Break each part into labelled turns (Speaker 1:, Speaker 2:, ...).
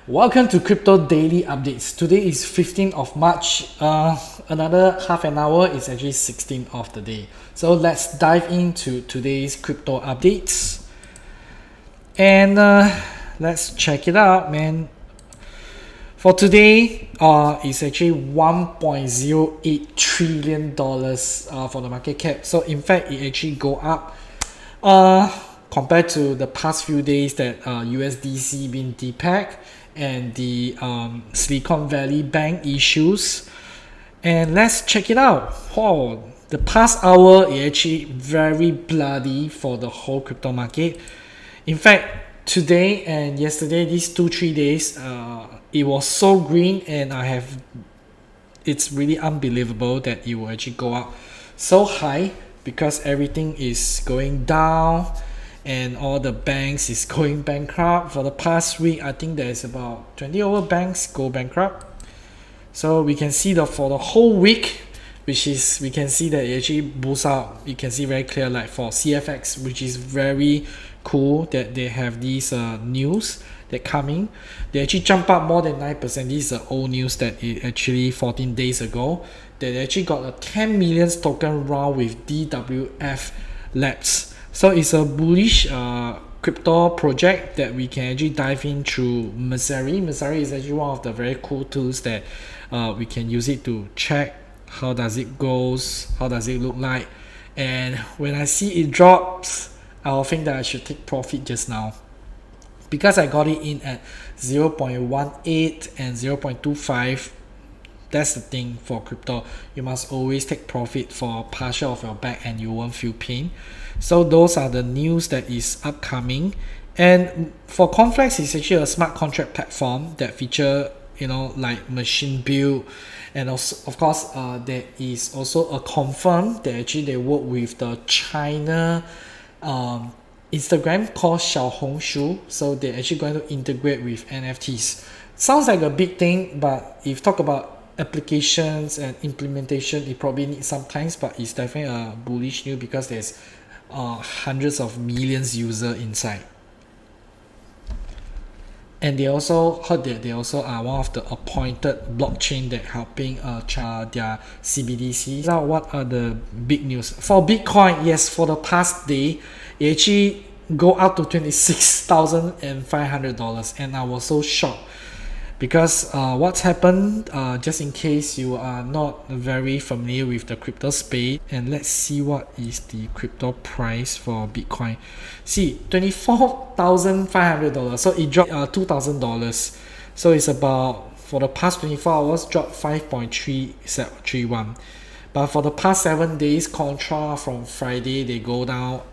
Speaker 1: Welcome to Crypto Daily Updates. Today is 15th of March. Another half an hour is actually 16th of the day. So let's dive into today's crypto updates. And let's check it out, man. For today, it's actually $1.08 trillion for the market cap. So in fact, it actually go up compared to the past few days that USDC been depak and the Silicon Valley Bank issues. And let's check it out. Oh, the past hour is actually very bloody for the whole crypto market. In fact, today and yesterday, these 2-3 days, it was so green, and it's really unbelievable that it will actually go up so high because everything is going down and all the banks is going bankrupt. For the past week, I think there's about 20 over banks go bankrupt. So we can see for the whole week, we can see that it actually boosts out. You can see very clear, like for CFX, which is very cool that they have these news that coming. They actually jump up more than 9%. This is old news that it actually 14 days ago. They actually got a 10 million token round with DWF Labs. So it's a bullish crypto project that we can actually dive in through Masari. Masari is actually one of the very cool tools that we can use it to check how does it goes, how does it look like. And when I see it drops, I'll think that I should take profit just now. Because I got it in at 0.18 and 0.25, that's the thing for crypto. You must always take profit for partial of your back and you won't feel pain. So those are the news that is upcoming. And for Conflux, it's actually a smart contract platform that feature, like machine build. And also, of course, there is also a Confirm that actually they work with the China Instagram called Xiaohongshu. So they're actually going to integrate with NFTs. Sounds like a big thing, but if talk about applications and implementation, it probably needs some time, but it's definitely a bullish news because there's hundreds of millions user inside. And they also heard that they also are one of the appointed blockchain that helping their CBDC. Now, what are the big news? For Bitcoin, yes, for the past day, it actually go up to $26,500, and I was so shocked. Because what's happened, just in case you are not very familiar with the crypto space, and let's see what is the crypto price for Bitcoin. See, $24,500, so it dropped $2,000. So it's about, for the past 24 hours, dropped 5.331. But for the past 7 days, contra from Friday, they go down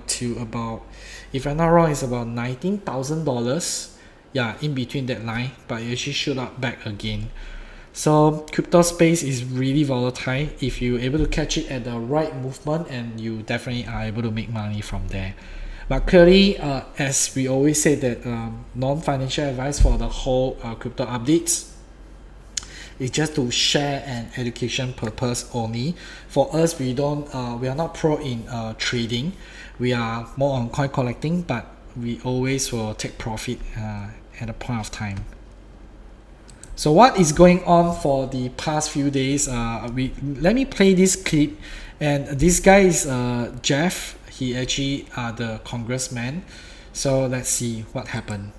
Speaker 1: to about, if I'm not wrong, it's about $19,000. Yeah, in between that line, but it actually shoot up back again. So crypto space is really volatile. If you're able to catch it at the right movement, and you definitely are able to make money from there. But clearly, as we always say, that non-financial advice for the whole crypto updates is just to share an education purpose only. For us, we are not pro in trading. We are more on coin collecting, but we always will take profit at a point of time. So what is going on for the past few days? Let me play this clip. And this guy is Jeff. He actually the congressman. So let's see what happened.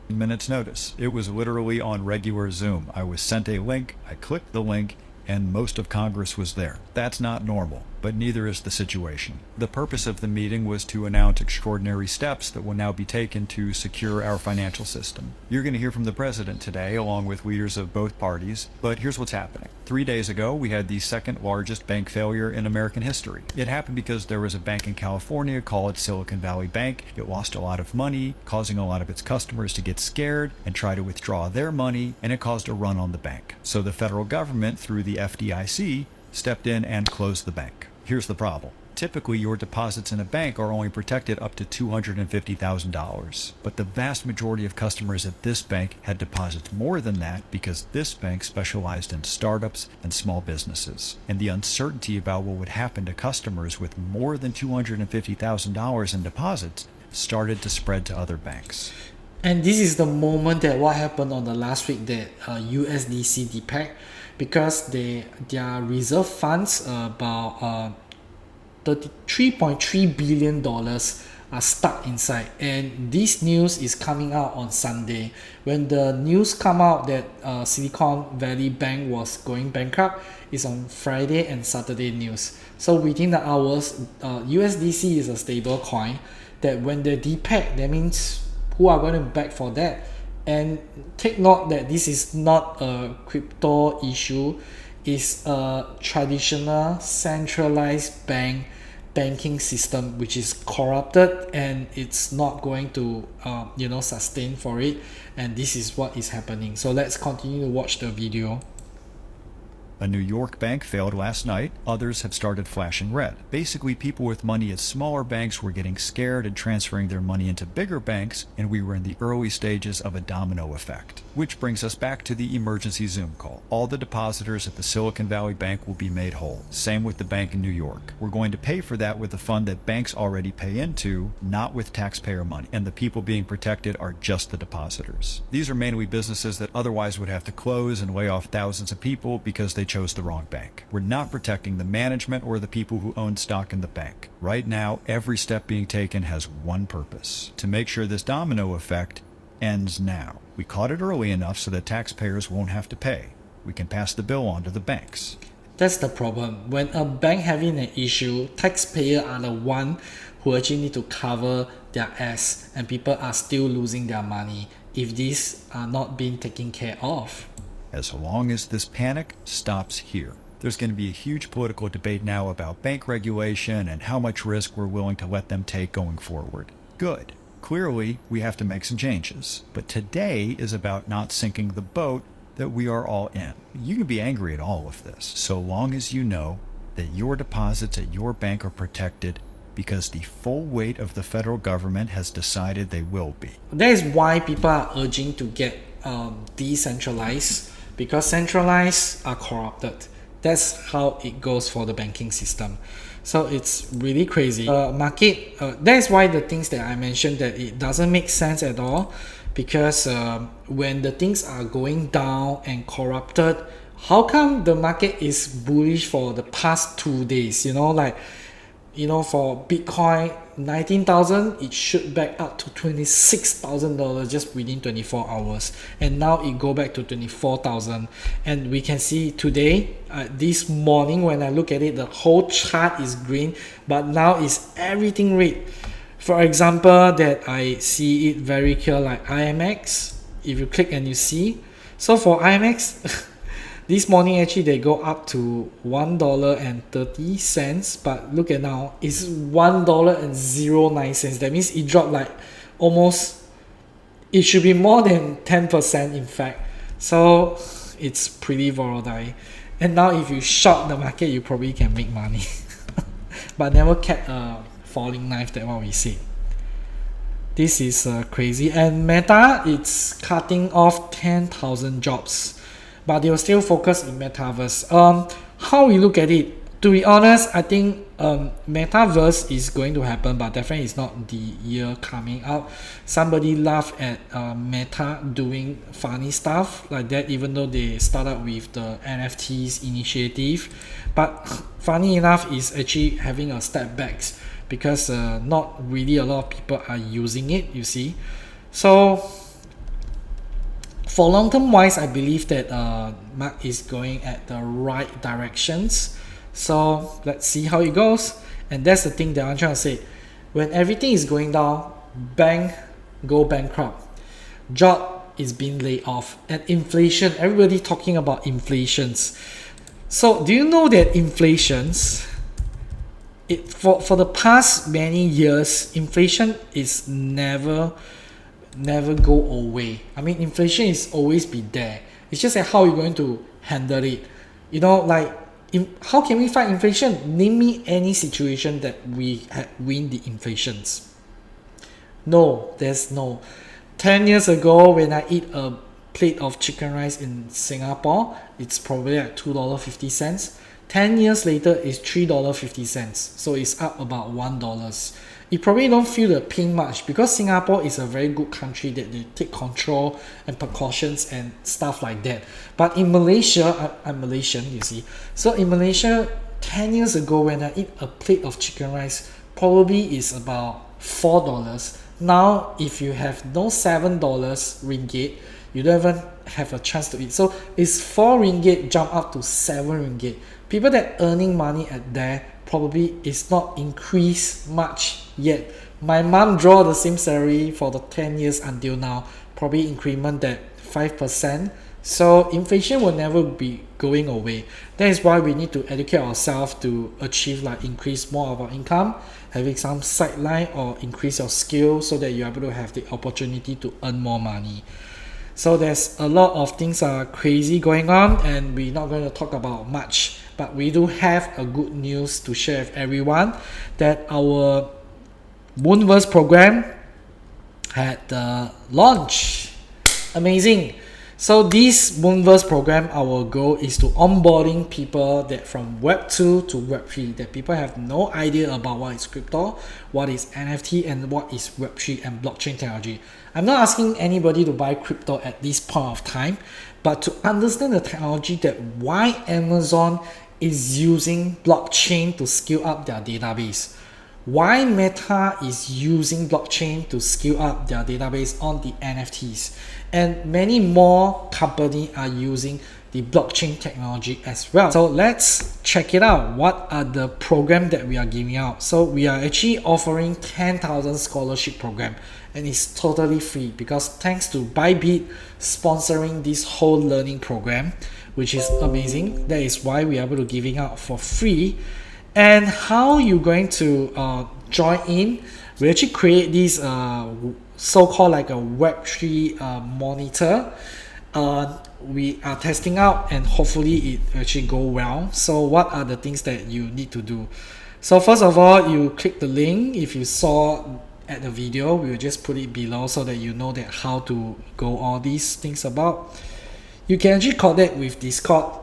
Speaker 2: Minutes notice. It was literally on regular Zoom. I was sent a link, I clicked the link, and most of Congress was there. That's not normal, but neither is the situation. The purpose of the meeting was to announce extraordinary steps that will now be taken to secure our financial system. You're going to hear from the president today, along with leaders of both parties, but here's what's happening. 3 days ago, we had the second largest bank failure in American history. It happened because there was a bank in California called Silicon Valley Bank. It lost a lot of money, causing a lot of its customers to get scared and try to withdraw their money, and it caused a run on the bank. So the federal government, through the FDIC, stepped in and closed the bank. Here's the problem. Typically, your deposits in a bank are only protected up to $250,000. But the vast majority of customers at this bank had deposits more than that because this bank specialized in startups and small businesses. And the uncertainty about what would happen to customers with more than $250,000 in deposits started to spread to other banks.
Speaker 1: And this is the moment that what happened on the last week that USDC depak, because their reserve funds about $33.3 billion are stuck inside, and this news is coming out on Sunday. When the news come out that Silicon Valley Bank was going bankrupt, is on Friday and Saturday news. So within the hours, USDC is a stable coin that when they depak, that means who are going to back for that? And take note that this is not a crypto issue, it's a traditional centralized banking system which is corrupted, and it's not going to sustain for it, and this is what is happening. So let's continue to watch the video.
Speaker 2: A New York bank failed last night. Others have started flashing red. Basically, people with money at smaller banks were getting scared and transferring their money into bigger banks, and we were in the early stages of a domino effect. Which brings us back to the emergency Zoom call. All the depositors at the Silicon Valley Bank will be made whole. Same with the bank in New York. We're going to pay for that with the fund that banks already pay into, not with taxpayer money. And the people being protected are just the depositors. These are mainly businesses that otherwise would have to close and lay off thousands of people because they chose the wrong bank. We're not protecting the management or the people who own stock in the bank. Right now, every step being taken has one purpose: to make sure this domino effect ends now. We caught it early enough so that taxpayers won't have to pay. We can pass the bill on to the banks.
Speaker 1: That's the problem. When a bank having an issue, taxpayers are the one who actually need to cover their ass, and people are still losing their money if these are not being taken care of.
Speaker 2: As long as this panic stops here. There's going to be a huge political debate now about bank regulation and how much risk we're willing to let them take going forward. Good. Clearly, we have to make some changes. But today is about not sinking the boat that we are all in. You can be angry at all of this, so long as you know that your deposits at your bank are protected because the full weight of the federal government has decided they will be.
Speaker 1: That is why people are urging to get decentralized, because centralized are corrupted. That's how it goes for the banking system. So it's really crazy. Market, that's why the things that I mentioned, that it doesn't make sense at all, because when the things are going down and corrupted, how come the market is bullish for the past 2 days? For Bitcoin, 19,000, it shoot back up to $26,000 just within 24 hours. And now it go back to 24,000. And we can see today, this morning, when I look at it, the whole chart is green, but now it's everything red. For example, that I see it very clear, like IMX, if you click and you see. So for IMX, this morning actually they go up to $1.30, but look at now, it's $1.09. That means it dropped like almost, it should be more than 10% in fact. So it's pretty volatile. And now if you short the market, you probably can make money. But never catch a falling knife, that's what we see. This is crazy. And Meta, it's cutting off 10,000 jobs. But they will still focus in metaverse. How we look at it, to be honest, I think metaverse is going to happen, but definitely it's not the year coming out. Somebody laughed at Meta doing funny stuff like that, even though they started with the NFTs initiative. But funny enough is actually having a step back, because not really a lot of people are using it, you see. So for long-term wise, I believe that Mark is going at the right directions. So let's see how it goes. And that's the thing that I'm trying to say. When everything is going down, bank go bankrupt. Job is being laid off. And inflation, everybody talking about inflations. So do you know that inflations, for the past many years, inflation is never go away. I mean, inflation is always be there. It's just like how we're going to handle it. How can we fight inflation? Name me any situation that we win the inflations. No, there's no. 10 years ago, when I eat a plate of chicken rice in Singapore, it's probably at $2.50. 10 years later, it's $3.50. So it's up about $1. you probably don't feel the pain much because Singapore is a very good country that they take control and precautions and stuff like that. But in Malaysia, I'm Malaysian, you see. So in Malaysia, 10 years ago when I eat a plate of chicken rice, probably is about $4. Now, if you have no $7 ringgit, you don't even have a chance to eat. So it's 4 ringgit jump up to 7 ringgit. People that earning money at there probably is not increased much yet. My mom draw the same salary for the 10 years until now, probably increment that 5%. So inflation will never be going away. That is why we need to educate ourselves to achieve like increase more of our income, having some sideline or increase your skill so that you're able to have the opportunity to earn more money. So there's a lot of things are crazy going on and we're not going to talk about much, but we do have a good news to share with everyone that our Moonverse program had launched. Amazing. So this Moonverse program, our goal is to onboarding people that from Web 2 to Web 3, that people have no idea about what is crypto, what is NFT, and what is Web 3 and blockchain technology. I'm not asking anybody to buy crypto at this point of time, but to understand the technology that why Amazon is using blockchain to scale up their database. Why Meta is using blockchain to scale up their database on the NFTs, and many more companies are using the blockchain technology as well. So let's check it out. What are the programs that we are giving out? So we are actually offering 10,000 scholarship program, and it's totally free because thanks to Bybit sponsoring this whole learning program, which is amazing. That is why we are able to giving out for free. And how you going to join in? We actually create this so-called like a Web3 monitor. We are testing out and hopefully it actually go well. So what are the things that you need to do? So first of all, you click the link. If you saw at the video, we will just put it below so that you know that how to go all these things about. You can actually connect with Discord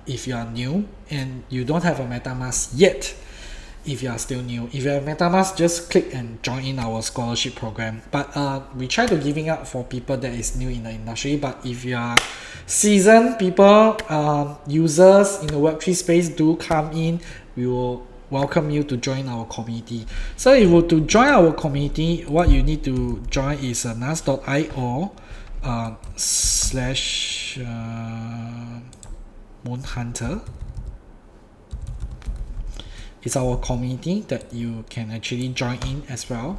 Speaker 1: if you are new and you don't have a MetaMask yet. If you are still new, if you have MetaMask, just click and join in our scholarship program. But we try to giving out for people that is new in the industry. But if you are seasoned people, users in the Web3 space, do come in. We will welcome you to join our community. So if you were to join our community, what you need to join is nas.io slash Moonhunter. It's our community that you can actually join in as well.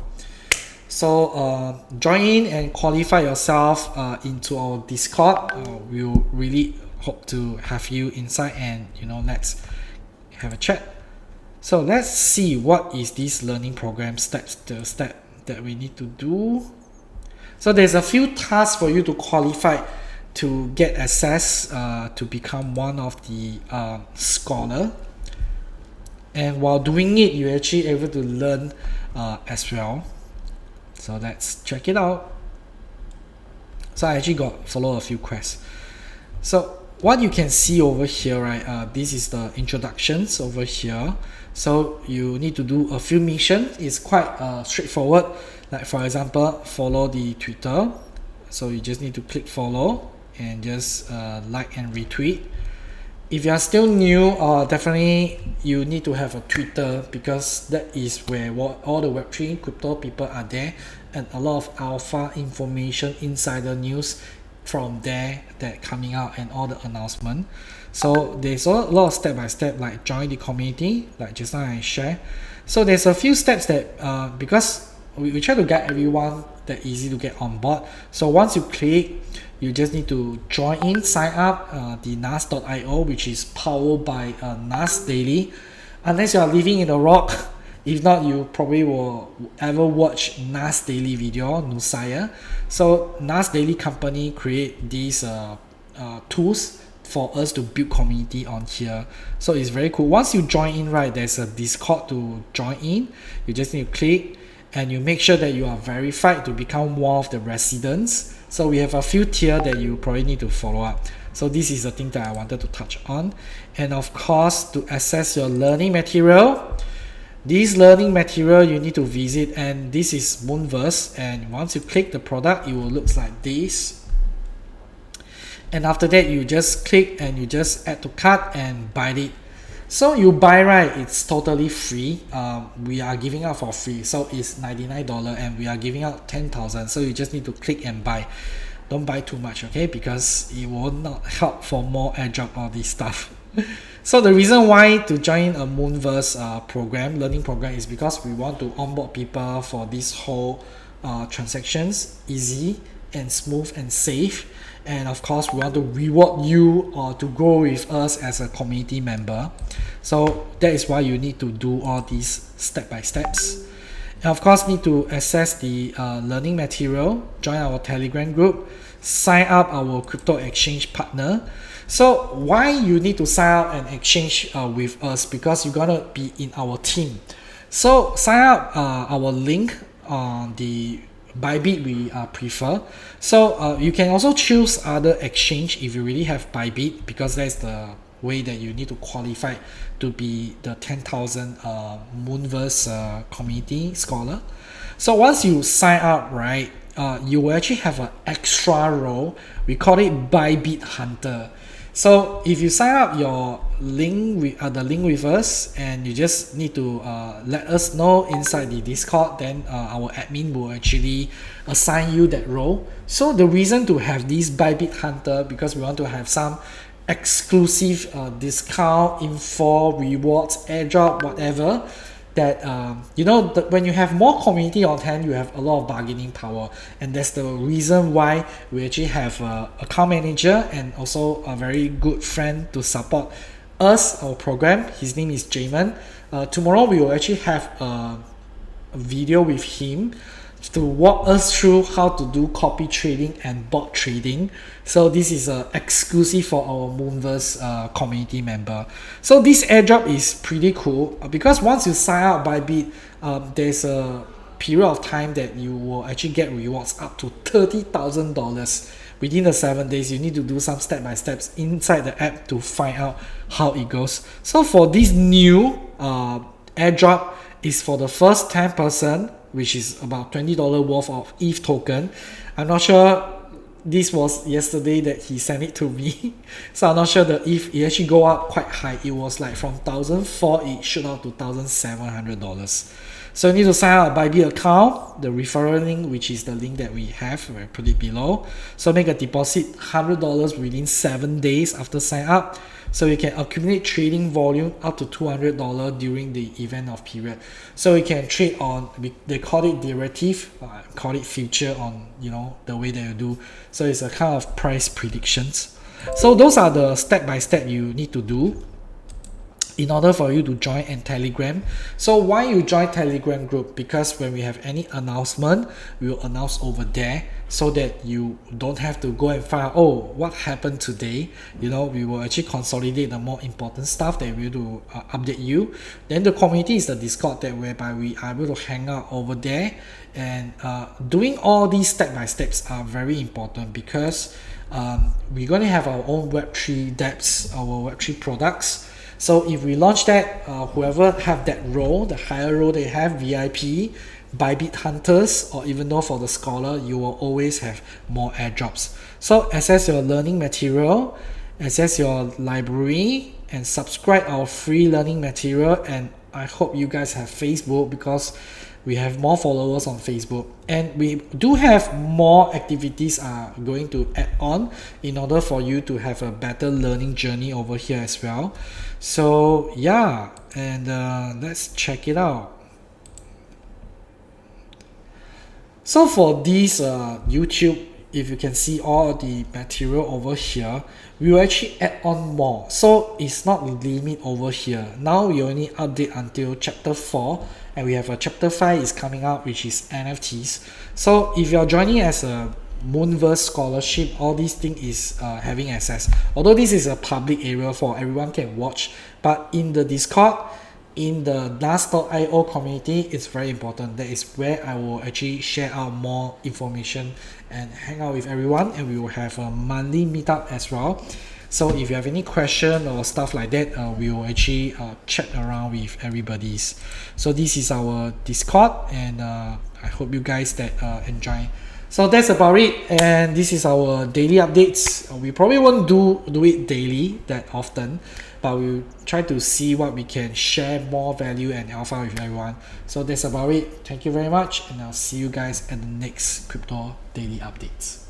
Speaker 1: So join in and qualify yourself into our Discord. We'll really hope to have you inside and let's have a chat. So let's see what is this learning program steps, the step that we need to do. So there's a few tasks for you to qualify to get access to become one of the scholar. And while doing it, you're actually able to learn as well. So let's check it out. So I actually follow a few quests. So what you can see over here, right? This is the introductions over here. So you need to do a few missions. It's quite straightforward. Like for example, follow the Twitter. So you just need to click follow and just like and retweet. If you are still new, definitely you need to have a Twitter because that is where all the Web3 crypto people are there, and a lot of alpha information, insider news from there that coming out and all the announcement. So there's a lot of step by step, like join the community, like just now I share. So there's a few steps that because we try to guide everyone that easy to get on board. So once you click, you just need to join in, sign up the nas.io, which is powered by Nas Daily. Unless you are living in a rock, if not, you probably will ever watch Nas Daily video, Nusaya. So Nas Daily company create these tools for us to build community on here. So it's very cool. Once you join in, right, there's a Discord to join in. You just need to click and you make sure that you are verified to become one of the residents. So we have a few tiers that you probably need to follow up. So this is the thing that I wanted to touch on. And of course, to access your learning material, This learning material you need to visit, and this is Moonverse, and once you click the product it will look like this, and after that you just click and you just add to cart and buy it. So you buy, right, it's totally free. We are giving out for free, so it's $99 and we are giving out 10,000, so you just need to click and buy. Don't buy too much, okay, because it will not help for more airdrop, all this stuff. So the reason why to join a Moonverse program, learning program, is because we want to onboard people for this whole transactions easy and smooth and safe, and of course we want to reward you or to grow with us as a community member. So that is why you need to do all these step by steps. And of course need to access the learning material, join our Telegram group, sign up our crypto exchange partner. So why you need to sign up and exchange with us? Because you're gonna be in our team. So sign up our link on the Bybit we prefer. So you can also choose other exchange if you really have Bybit, because that's the way that you need to qualify to be the 10,000 Moonverse community scholar. So once you sign up, right, you will actually have an extra role. We call it Bybit Hunter. So if you sign up your link with the link with us, and you just need to let us know inside the Discord, then our admin will actually assign you that role. So the reason to have this Bybit Hunter, because we want to have some exclusive discount, info, rewards, airdrop, whatever, that when you have more community on hand, you have a lot of bargaining power, and that's the reason why we actually have a account manager and also a very good friend to support us, our program. His name is Jamin. Tomorrow we will actually have a video with him to walk us through how to do copy trading and bot trading. So this is exclusive for our Moonverse community member. So this airdrop is pretty cool because once you sign up Bybit, there's a period of time that you will actually get rewards up to $30,000 within the 7 days. You need to do some step-by-steps inside the app to find out how it goes. So for this new airdrop is for the first 10%, which is about $20 worth of ETH token. I'm not sure, this was yesterday that he sent it to me. So I'm not sure the ETH, it actually go up quite high. It was like from 1,004, it shoot out to $1,700. So you need to sign up a Bybit account, the referral link, which is the link that we have, we'll put it below. So make a deposit $100 within 7 days after sign up. So you can accumulate trading volume up to $200 during the event of period. So you can trade on, they call it derivative, call it future on, the way that you do. So it's a kind of price predictions. So those are the step-by-step you need to do in order for you to join and Telegram. So why you join Telegram group? Because when we have any announcement, we will announce over there, so that you don't have to go and find out, oh, what happened today. We will actually consolidate the more important stuff that we will update you. Then the community is the Discord, that whereby we are able to hang out over there, and doing all these step-by-steps are very important, because we're going to have our own Web3 dApps, our Web3 products. So if we launch that, whoever have that role, the higher role they have, VIP, Bybit Hunters, or even though for the Scholar, you will always have more airdrops. So access your learning material, access your library, and subscribe our free learning material. And I hope you guys have Facebook, because we have more followers on Facebook, and we do have more activities are going to add on in order for you to have a better learning journey over here as well. So yeah, and let's check it out. So for this YouTube, if you can see all the material over here, we will actually add on more. So it's not limit over here. Now we only update until chapter 4, and we have a chapter 5 is coming out, which is NFTs. So if you're joining as a Moonverse Scholarship, all these things is having access. Although this is a public area for everyone can watch, but in the Discord, in the NAS.io community, it's very important. That is where I will actually share out more information and hang out with everyone, and we will have a monthly meetup as well. So if you have any question or stuff like that, we will actually chat around with everybody's. So this is our Discord, and I hope you guys that enjoy. So that's about it, and this is our daily updates. We probably won't do it daily that often, but we'll try to see what we can share more value and alpha with everyone. So that's about it. Thank you very much, and I'll see you guys at the next crypto daily updates.